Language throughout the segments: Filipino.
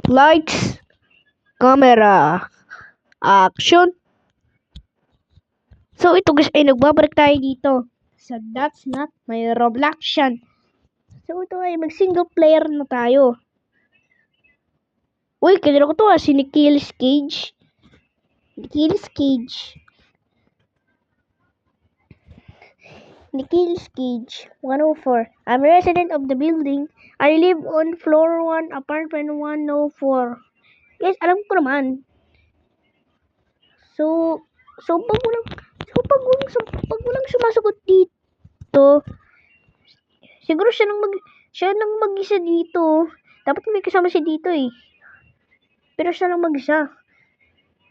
Lights, camera, action. So ito guys ay nagbabalik tayo dito sa That's Not My Robloxian. So ito ay mag single player na tayo. Uy, kanina ko to si Nicolas Cage. Nicolas Cage 104. I'm a resident of the building. I live on floor 1, apartment 104. Guys, alam ko naman. So pag walang sumasagot dito, siguro siya lang mag-isa dito. Dapat may kasama siya dito eh. Pero siya lang mag-isa.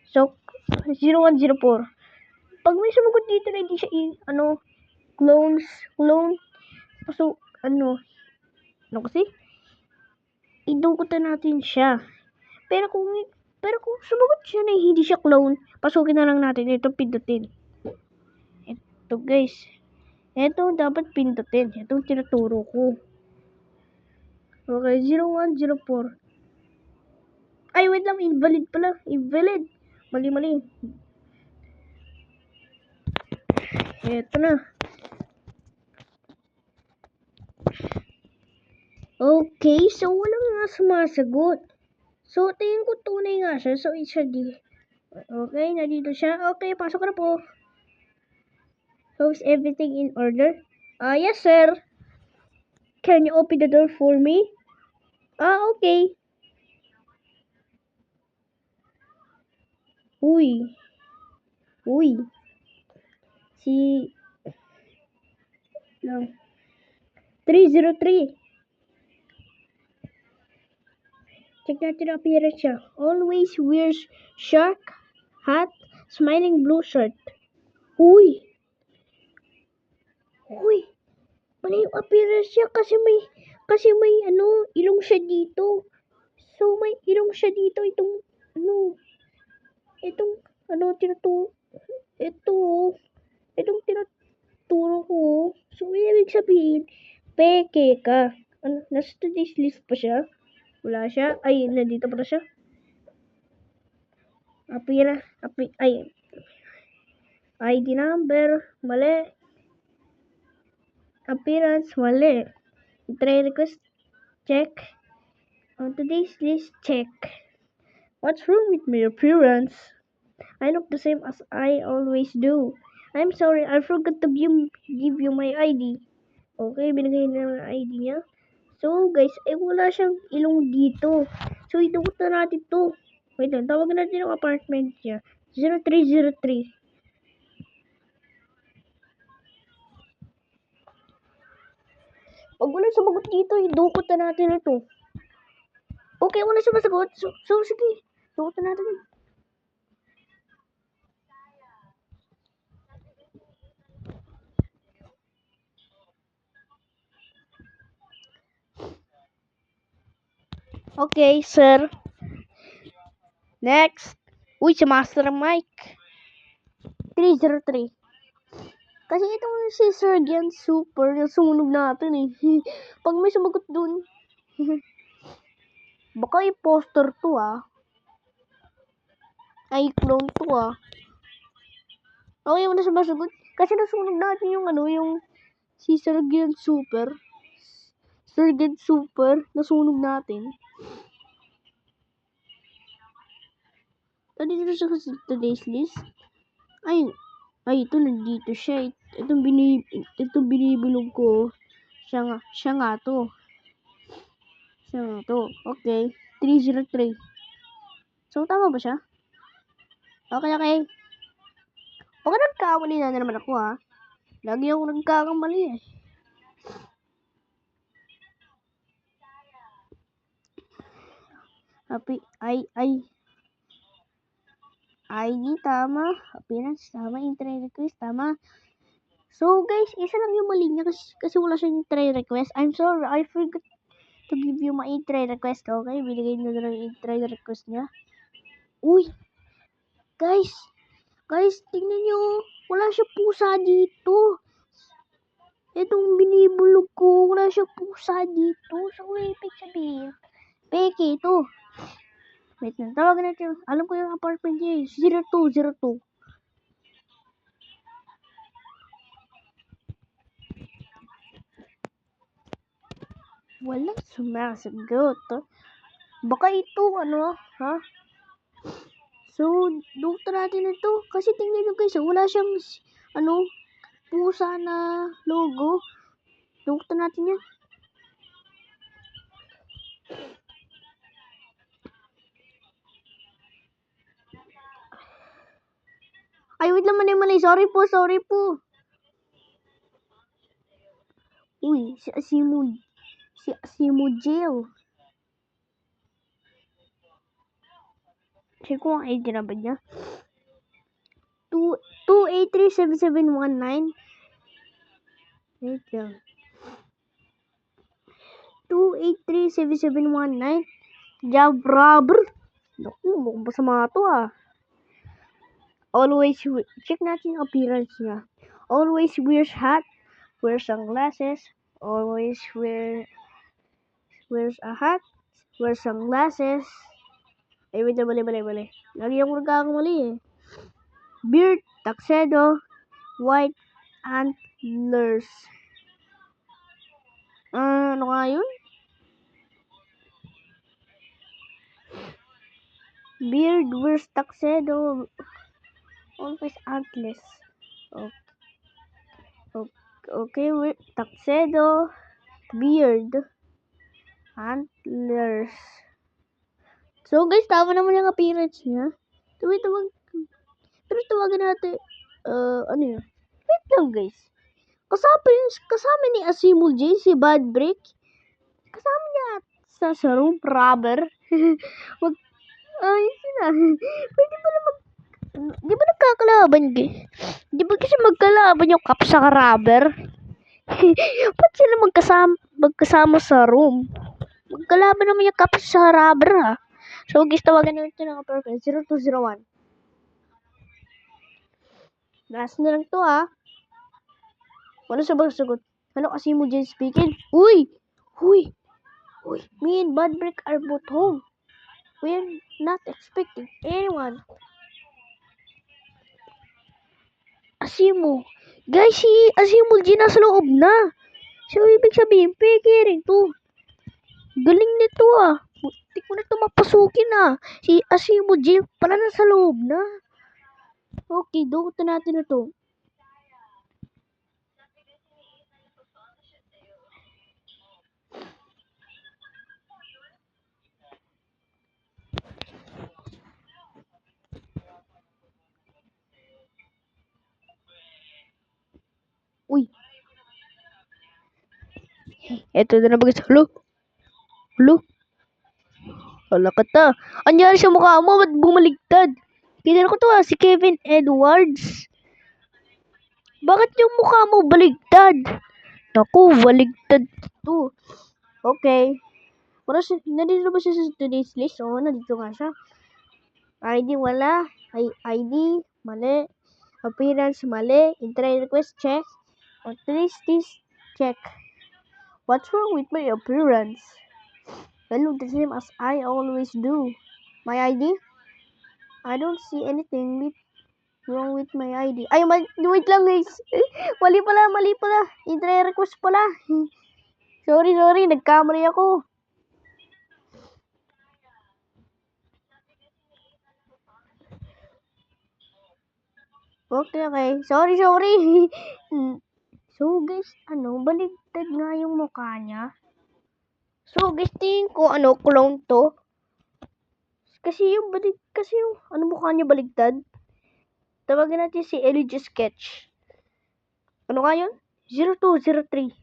So, 0104. Pag may sumagot dito na hindi siya clone. So, kasi? Idukutan natin siya. Pero kung sumagot siya na hindi siya clone, pasukin na lang natin. Ito pindutin. Ito guys. Ito dapat pindutin. Itong tinuturo ko. Okay, 0104. Ay, wait lang. Invalid pala. Invalid. Mali. Ito na. Okay, so walang nga sumasagot. So, tingin ko tunay nga siya. So, it's siya di. Okay, nandito siya. Okay, pasok na po. So, is everything in order? Yes, sir. Can you open the door for me? Okay. Uy. Lang. 303. Check natin ang appearance siya. Always wears shark hat, smiling blue shirt. Uy. Mali yung appearance siya kasi may ilong siya dito. So may ilong siya dito itong tinuturo ko. So ibig sabihin, peke ka. Nasa today's list pa siya? Wala siya. Ay, nandito pa siya. ID number, mali. Appearance, mali. Try request, check. On today's list, check. What's wrong with my appearance? I look the same as I always do. I'm sorry, I forgot to give you my ID. Okay, binigay na yung ID niya. So, guys, wala siyang ilong dito. So, idukot na natin to. Wait lang, tawagan natin yung apartment niya. 0303. Pag wala sumagot dito, idukot na natin ito. Okay, wala sumasagot. So sige. Dukot na natin. Okay, sir. Next. Uy, si Master Mike. 303. Kasi itong si Surgeon Super, nasunog natin eh. Pag may sumagot dun, baka imposter to ay clone to Okay, wala sumasagot. Kasi nasunog natin yung si Surgeon Super. Nasunog natin. Nandito siya sa today's list. Ay, ito nandito siya. Itong binibilog ko. Siya nga to. Okay. 303. So, tama ba siya? Okay. Baka nagkamali na naman ako Lagi ako nagkakamali eh. ID tama. Appearance tama. Entry request tama. So guys, isa lang yung mali niya kasi wala siyang entry request. I'm sorry, I forgot to give you my entry request. Okay, binigay na lang yung entry request niya. Uy! Guys, tingnan nyo. Wala siya pusa dito. Itong binibulog ko, wala siya pusa dito. So, ibig sabihin, peke ito. Wait na, tawagan natin. Alam ko yung apartment niya eh. 0202. Walang sumasagot. Baka ito, ha? So, doktor natin ito. Kasi tingnan nyo guys, wala siyang, pusa na logo. Doktor natin yan. Ay, wait lang, mali. Sorry po. Uy, si Asimo Jail. Check ko ang ID na ba niya? 2837719. Wait lang. 2837719. Job robber. Naku, mukhang masama to ah. Always, check natin yung appearance niya. Always wears hat, wears sunglasses, always wears a hat, wears sunglasses. Ay, wait na, mali. Lagi ako nagkakamali eh. Beard, tuxedo, white antlers. Ano nga yun? Beard, wears tuxedo, always antlers. Okay, tuxedo, beard, antlers. So guys, tama naman yung appearance niya. Pero tawagan natin, ano yun? Wait lang guys. Kasama ni Asimo J, si Bad Break. Kasama niya sa room, robber. Pwede pala di ba nagkakalaban di ba kasi magkalaban yung Kap sa robber? Ba't sila magkasama sa room? Magkalaban naman yung Kap sa robber ha. So guys, tawagan natin ng apartment 0201. Last na lang to ha. Wala sa sagot. Hello, Asimo J speaking. Uy! Me and Bad Break are both home. We're not expecting anyone. Asimo. Guys, si Asimo G nasa loob na. So, ibig sabihin, peke rin to. Galing nito ah. Hindi ko na ito mapasukin ah. Si Asimo G pala nasa loob na. Okay, dukutan natin na to. Uy. Eto na naman guys. Hello? Wala ka ta. Anyari sa mukha mo, ba't bumaligtad? Pinala ko to si Kevin Edwards. Bakit yung mukha mo baligtad? Naku, baligtad to. Okay. Nandito ba siya sa today's list? Oo, nandito nga siya. ID wala. ID, mali. Appearance, mali. Internet request, check. Authenticity, check. What's wrong with my appearance? I look the same as I always do. My ID? I don't see anything wrong with my ID. Ay, wait lang guys. Mali pala. Internet request pala. Sorry. Nagkamali ako. Okay. Sorry. So guys, baligtad nga yung mukha niya. So guys, tingin ko, clone to. Kasi yung mukha niya baligtad. Tawagan natin si Elijah Sketch. Ano nga yun? 0203.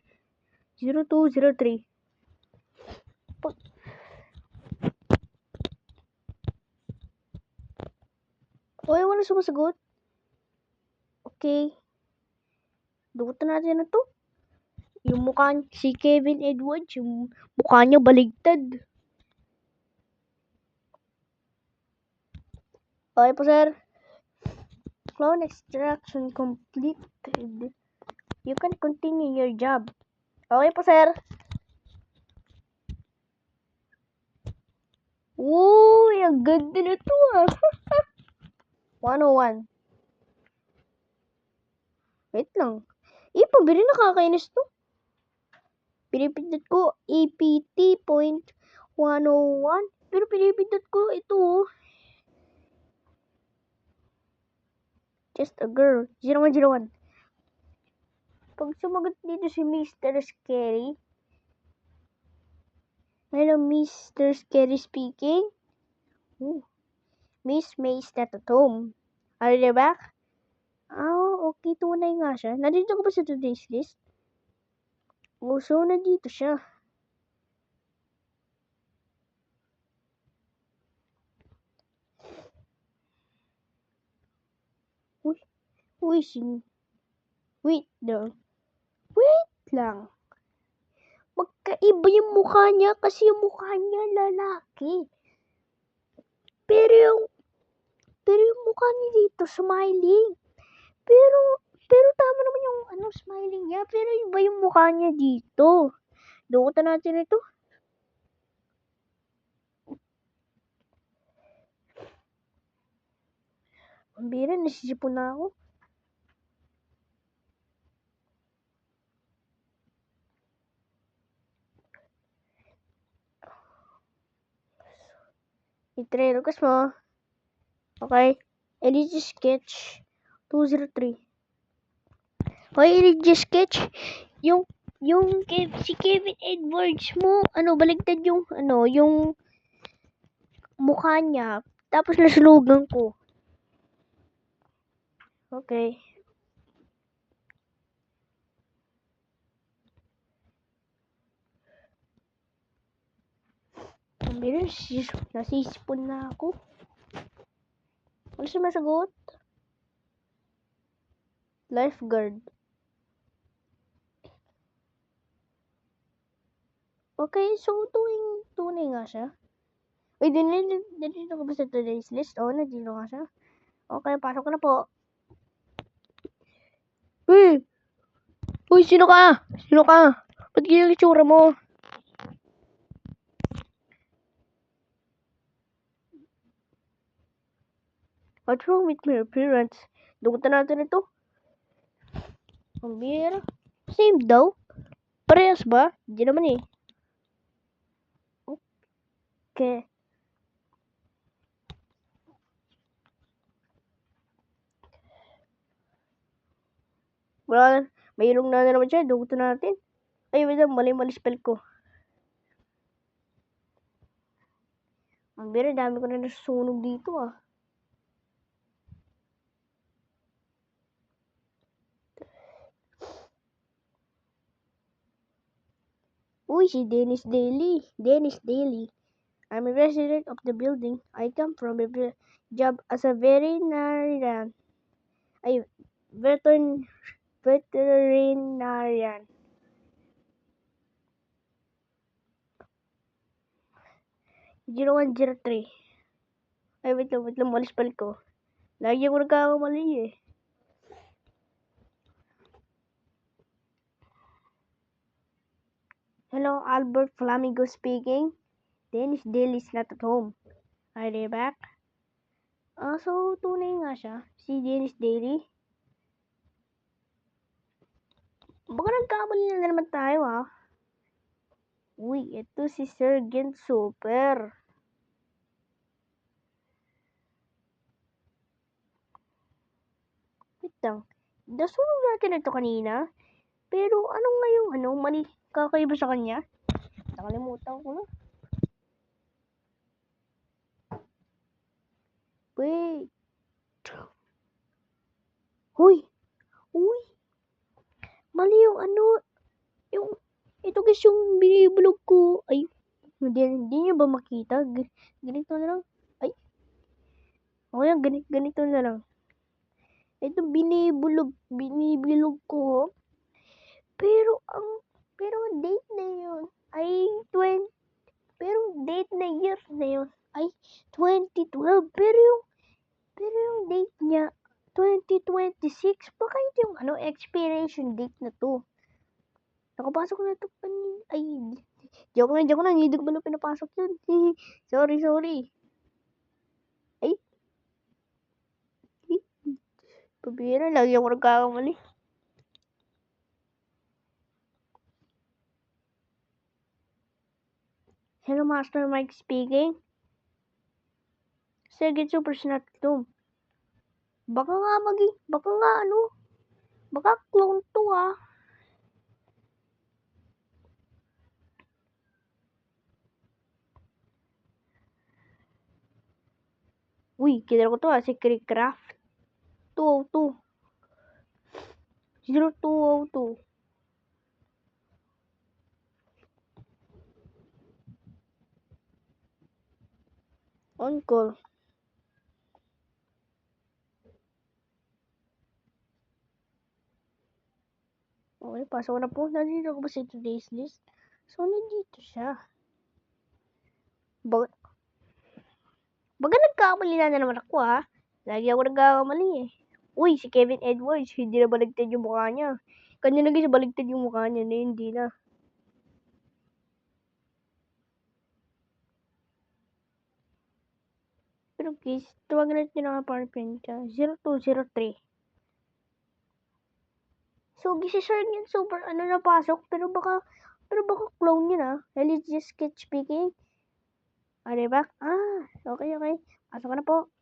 Oy, wala sumasagot. Okay. Dugutan natin na to. Yung mukha si Kevin Edwards, yung mukha niya baligtad. Okay po, sir. Clone extraction completed. You can continue your job. Okay po, sir. Uy, ang ganda na to 101. Wait lang. Pabili nakakainis to. Pinipindot ko APT.101. Pero pinipindot ko ito. Just a girl. 0101. Pag sumagot dito si Mr. Scary. Hello, Mr. Scary speaking. Miss May is not at home. Are you back? Okay. Tunay nga siya. Nandito ka ba sa today's list? So, nandito siya. Wait lang. Magkaiba yung mukha niya kasi yung mukha niya lalaki. Pero yung mukha niya dito smiling. Pero tama naman yung smiling niya. Pero iba yung mukha niya dito. Dukutan natin ito. Ang bira, nasisipon na ako. I-try request mo. Okay. Edit sketch 203. Okay, edit sketch. Yung si Kevin Edwards mo, baligtad yung mukha niya. Tapos nasulugan ko. Okay. Ang bilis, nasisipon na ako. Ano sumasagot? Lifeguard. Okay, so tunay nga siya. Uy, nandito ka ba sa today's list? Nandito nga siya. Okay, pasok ko na po. Uy, sino ka? Ba't ganyan yung itsura mo? What's wrong with my appearance? Dugutan natin ito. Ang bira. Same daw. Parehas ba? Hindi naman eh. Okay. Wala, mayroong na naman siya. Dugutan natin. Ay, wait lang. Mali spell ko. Ang bira, dami ko na nasusunog dito Uy, si Dennis Daly. I'm a resident of the building. I come from a job as a veterinarian. 0103. Ay, wait lang. Mali spell ko. Lagi ako nagkakamali eh. Hello, Albert Flamingo speaking. Dennis Daly is not at home. Are they back? So, tunay nga siya. Si Dennis Daly. Baka nagkamali na naman tayo Uy, ito si Sergeant Super. Wait lang. Nasunog natin ito kanina. Pero ano nga yung mali kakaiba sa kanya? Nakalimutan ko na. Wait. Uy. Mali yung ito guys yung binibulog ko. Ay, hindi nyo ba makita? Ganito na lang. Ay. Okay, ganito na lang. Ito binibilog ko. Pero date na yun ay 20. Pero date na year na yun ay 2012. Pero yung date niya 2026. Baka ito yung expiration date na to. Nakapasok na ito ay joke lang. Hindi ko ba pinapasok yun? Sorry. Pabira, lagi ako nagkakamali. Hello, Master Mike speaking. Sige, super snap to. Baka clone to ah. Uy, kilala ko to ah, si Crickcraft. 202. 0202. On call. Okay, pasok ko na po. Nandito ko ba sa today's list? So, nandito siya. Baga nagkakamali na naman ako ha. Lagi ako nagkakamali eh. Uy, si Kevin Edwards, hindi na baligtad yung mukha niya. Kanya naging baligtad yung mukha niya na hindi na. Pero guys, tawagan natin ang apartment ka. 0203. So, si Sir yun super napasok, pero baka clone yun ah. Let's just get speaking. Diba? Okay. Pasok ka na po.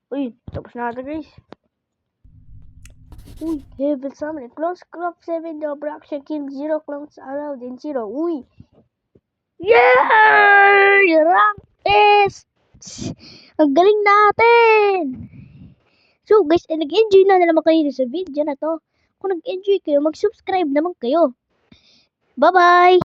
Uy, tapos na ito guys. Uy, Heaven Summon. Clones Club 7, double action kill, 0 clones allowed in 0. Uy! Yeah! Rank test! Ang galing natin! So guys, nag-enjoy na naman kayo sa video na to. Kung nag-enjoy kayo, mag-subscribe naman kayo. Bye-bye!